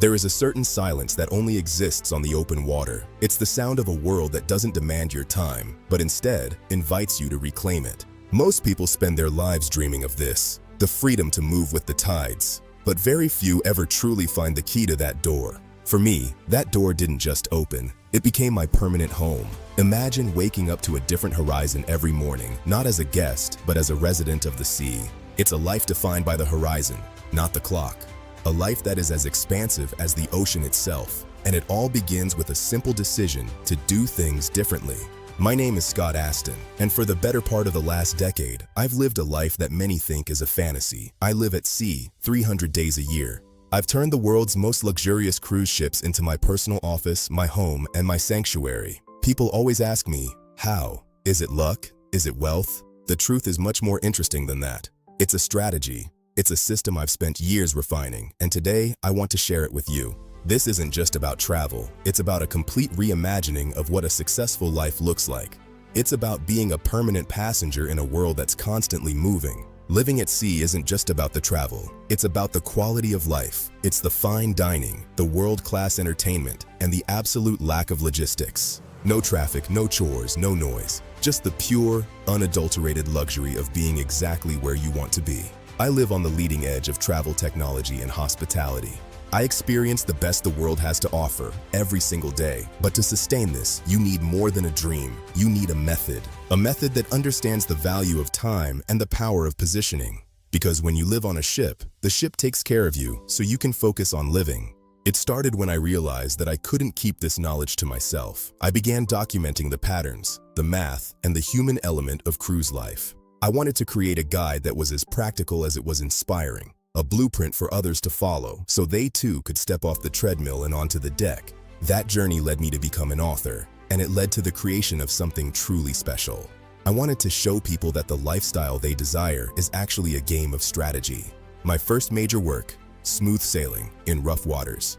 There is a certain silence that only exists on the open water. It's the sound of a world that doesn't demand your time, but instead invites you to reclaim it. Most people spend their lives dreaming of this, the freedom to move with the tides. But very few ever truly find the key to that door. For me, that door didn't just open, it became my permanent home. Imagine waking up to a different horizon every morning, not as a guest, but as a resident of the sea. It's a life defined by the horizon, not the clock. A life that is as expansive as the ocean itself. And it all begins with a simple decision to do things differently. My name is Astin, and for the better part of the last decade, I've lived a life that many think is a fantasy. I live at sea, 300 days a year. I've turned the world's most luxurious cruise ships into my personal office, my home, and my sanctuary. People always ask me, how? Is it luck? Is it wealth? The truth is much more interesting than that. It's a strategy. It's a system I've spent years refining, and today I want to share it with you. This isn't just about travel, it's about a complete reimagining of what a successful life looks like. It's about being a permanent passenger in a world that's constantly moving. Living at sea isn't just about the travel, it's about the quality of life. It's the fine dining, the world-class entertainment, and the absolute lack of logistics. No traffic, no chores, no noise. Just the pure, unadulterated luxury of being exactly where you want to be. I live on the leading edge of travel technology and hospitality. I experience the best the world has to offer every single day. But to sustain this, you need more than a dream. You need a method. A method that understands the value of time and the power of positioning. Because when you live on a ship, the ship takes care of you so you can focus on living. It started when I realized that I couldn't keep this knowledge to myself. I began documenting the patterns, the math, and the human element of cruise life. I wanted to create a guide that was as practical as it was inspiring. A blueprint for others to follow, so they too could step off the treadmill and onto the deck. That journey led me to become an author, and it led to the creation of something truly special. I wanted to show people that the lifestyle they desire is actually a game of strategy. My first major work, Smooth Sailing in Rough Waters,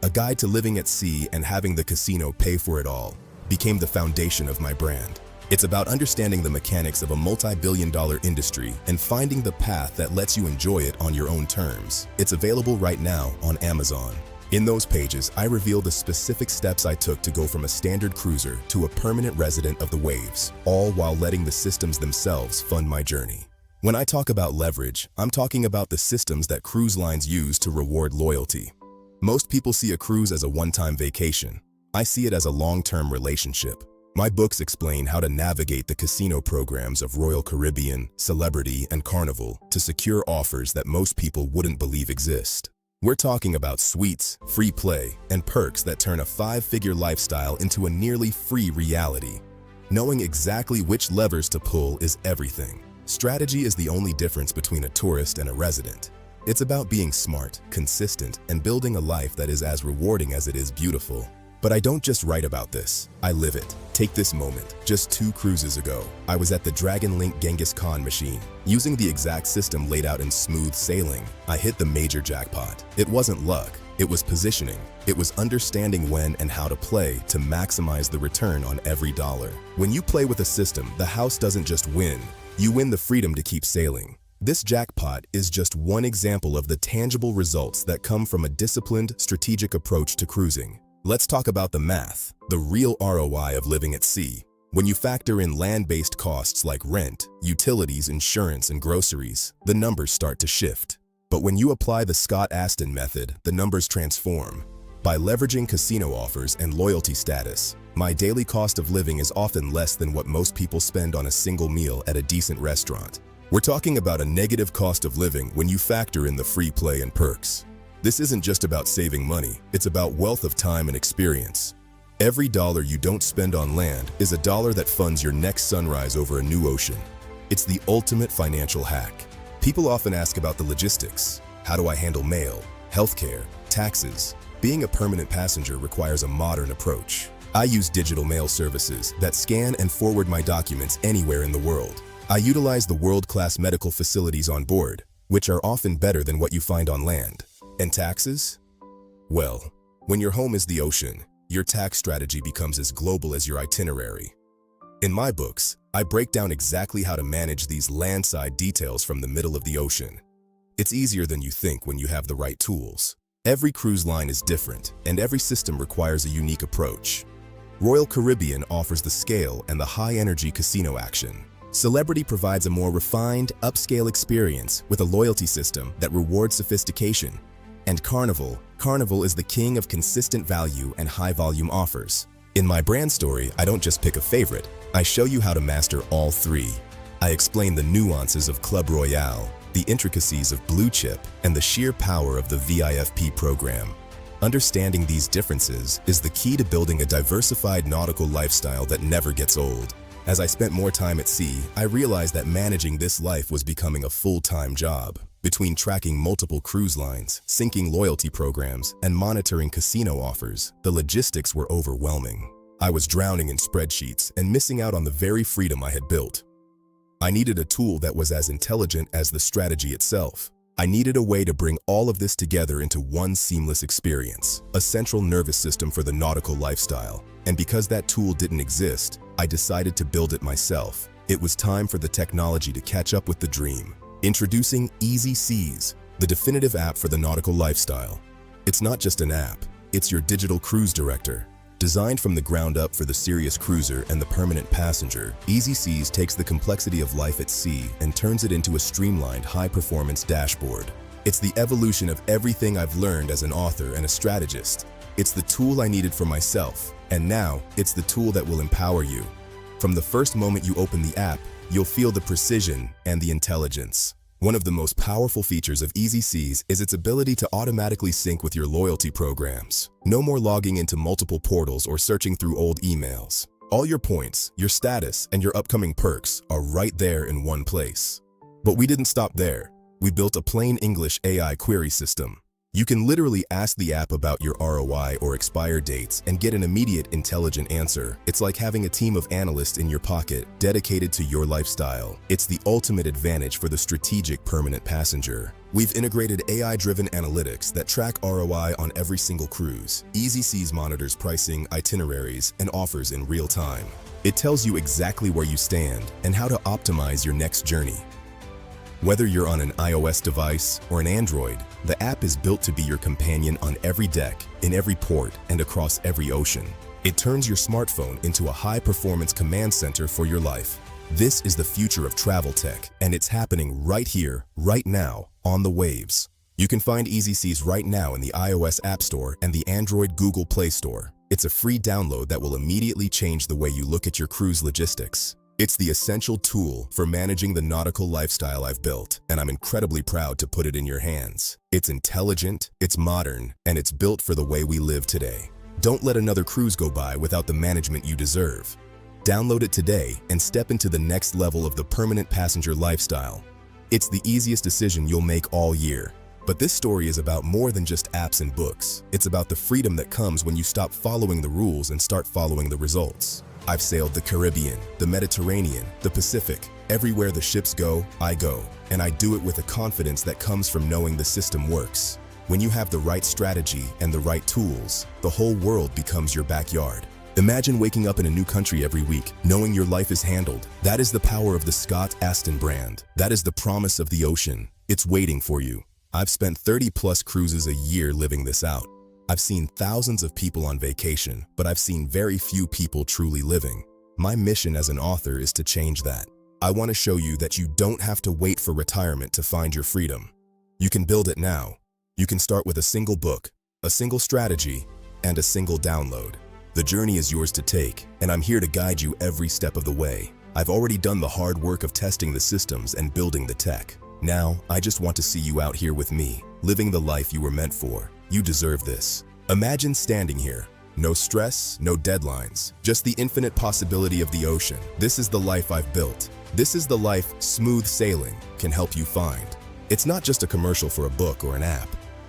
a guide to living at sea and having the casino pay for it all, became the foundation of my brand. It's about understanding the mechanics of a multi-billion-dollar industry and finding the path that lets you enjoy it on your own terms. It's available right now on Amazon. In those pages, I reveal the specific steps I took to go from a standard cruiser to a permanent resident of the waves, all while letting the systems themselves fund my journey. When I talk about leverage, I'm talking about the systems that cruise lines use to reward loyalty. Most people see a cruise as a one-time vacation. I see it as a long-term relationship. My books explain how to navigate the casino programs of Royal Caribbean, Celebrity, and Carnival to secure offers that most people wouldn't believe exist. We're talking about suites, free play, and perks that turn a five-figure lifestyle into a nearly free reality. Knowing exactly which levers to pull is everything. Strategy is the only difference between a tourist and a resident. It's about being smart, consistent, and building a life that is as rewarding as it is beautiful. But I don't just write about this, I live it. Take this moment. Just 2 cruises ago, I was at the Dragon Link Genghis Khan machine. Using the exact system laid out in Smooth Sailing, I hit the major jackpot. It wasn't luck, it was positioning. It was understanding when and how to play to maximize the return on every dollar. When you play with a system, the house doesn't just win, you win the freedom to keep sailing. This jackpot is just one example of the tangible results that come from a disciplined, strategic approach to cruising. Let's talk about the math, the real ROI of living at sea. When you factor in land-based costs like rent, utilities, insurance, and groceries, the numbers start to shift. But when you apply the Astin method, the numbers transform. By leveraging casino offers and loyalty status, my daily cost of living is often less than what most people spend on a single meal at a decent restaurant. We're talking about a negative cost of living when you factor in the free play and perks. This isn't just about saving money, it's about wealth of time and experience. Every dollar you don't spend on land is a dollar that funds your next sunrise over a new ocean. It's the ultimate financial hack. People often ask about the logistics. How do I handle mail, healthcare, taxes? Being a permanent passenger requires a modern approach. I use digital mail services that scan and forward my documents anywhere in the world. I utilize the world-class medical facilities on board, which are often better than what you find on land. And taxes? Well, when your home is the ocean, your tax strategy becomes as global as your itinerary. In my books, I break down exactly how to manage these landside details from the middle of the ocean. It's easier than you think when you have the right tools. Every cruise line is different, and every system requires a unique approach. Royal Caribbean offers the scale and the high-energy casino action. Celebrity provides a more refined, upscale experience with a loyalty system that rewards sophistication. And Carnival is the king of consistent value and high-volume offers. In my brand story, I don't just pick a favorite, I show you how to master all three. I explain the nuances of Club Royale, the intricacies of Blue Chip, and the sheer power of the VIFP program. Understanding these differences is the key to building a diversified nautical lifestyle that never gets old. As I spent more time at sea, I realized that managing this life was becoming a full-time job. Between tracking multiple cruise lines, syncing loyalty programs, and monitoring casino offers, the logistics were overwhelming. I was drowning in spreadsheets and missing out on the very freedom I had built. I needed a tool that was as intelligent as the strategy itself. I needed a way to bring all of this together into one seamless experience, a central nervous system for the nautical lifestyle. And because that tool didn't exist, I decided to build it myself. It was time for the technology to catch up with the dream. Introducing Easy Seas, the definitive app for the nautical lifestyle. It's not just an app, it's your digital cruise director. Designed from the ground up for the serious cruiser and the permanent passenger, Easy Seas takes the complexity of life at sea and turns it into a streamlined, high-performance dashboard. It's the evolution of everything I've learned as an author and a strategist. It's the tool I needed for myself, and now it's the tool that will empower you. From the first moment you open the app, you'll feel the precision and the intelligence. One of the most powerful features of Easy Seas is its ability to automatically sync with your loyalty programs. No more logging into multiple portals or searching through old emails. All your points, your status, and your upcoming perks are right there in one place. But we didn't stop there. We built a plain English AI query system. You can literally ask the app about your ROI or expire dates and get an immediate, intelligent answer. It's like having a team of analysts in your pocket, dedicated to your lifestyle. It's the ultimate advantage for the strategic permanent passenger. We've integrated AI-driven analytics that track ROI on every single cruise. Easy Seas monitors pricing, itineraries, and offers in real time. It tells you exactly where you stand and how to optimize your next journey. Whether you're on an iOS device or an Android, the app is built to be your companion on every deck, in every port, and across every ocean. It turns your smartphone into a high-performance command center for your life. This is the future of travel tech, and it's happening right here, right now, on the waves. You can find Easy Seas right now in the iOS App Store and the Android Google Play Store. It's a free download that will immediately change the way you look at your cruise logistics. It's the essential tool for managing the nautical lifestyle I've built, and I'm incredibly proud to put it in your hands. It's intelligent, it's modern, and it's built for the way we live today. Don't let another cruise go by without the management you deserve. Download it today and step into the next level of the permanent passenger lifestyle. It's the easiest decision you'll make all year. But this story is about more than just apps and books. It's about the freedom that comes when you stop following the rules and start following the results. I've sailed the Caribbean, the Mediterranean, the Pacific. Everywhere the ships go, I go. And I do it with a confidence that comes from knowing the system works. When you have the right strategy and the right tools, the whole world becomes your backyard. Imagine waking up in a new country every week, knowing your life is handled. That is the power of the Astin brand. That is the promise of the ocean. It's waiting for you. I've spent 30+ cruises a year living this out. I've seen thousands of people on vacation, but I've seen very few people truly living. My mission as an author is to change that. I want to show you that you don't have to wait for retirement to find your freedom. You can build it now. You can start with a single book, a single strategy, and a single download. The journey is yours to take, and I'm here to guide you every step of the way. I've already done the hard work of testing the systems and building the tech. Now, I just want to see you out here with me, living the life you were meant for. You deserve this. Imagine standing here. No stress, no deadlines, just the infinite possibility of the ocean. This is the life I've built. This is the life smooth sailing can help you find. It's not just a commercial for a book or an app.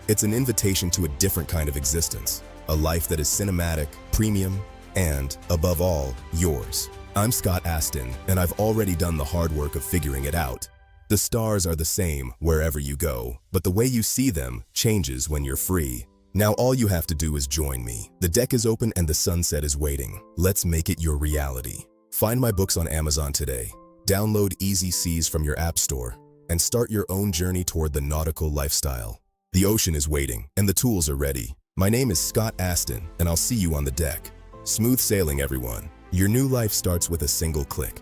It's an invitation to a different kind of existence. A life that is cinematic, premium, and, above all, yours. I'm Astin, and I've already done the hard work of figuring it out. The stars are the same wherever you go, but the way you see them changes when you're free. Now all you have to do is join me. The deck is open and the sunset is waiting. Let's make it your reality. Find my books on Amazon today. Download Easy Seas from your app store and start your own journey toward the nautical lifestyle. The ocean is waiting, and the tools are ready. My name is Scott Astin, and I'll see you on the deck. Smooth sailing, everyone. Your new life starts with a single click.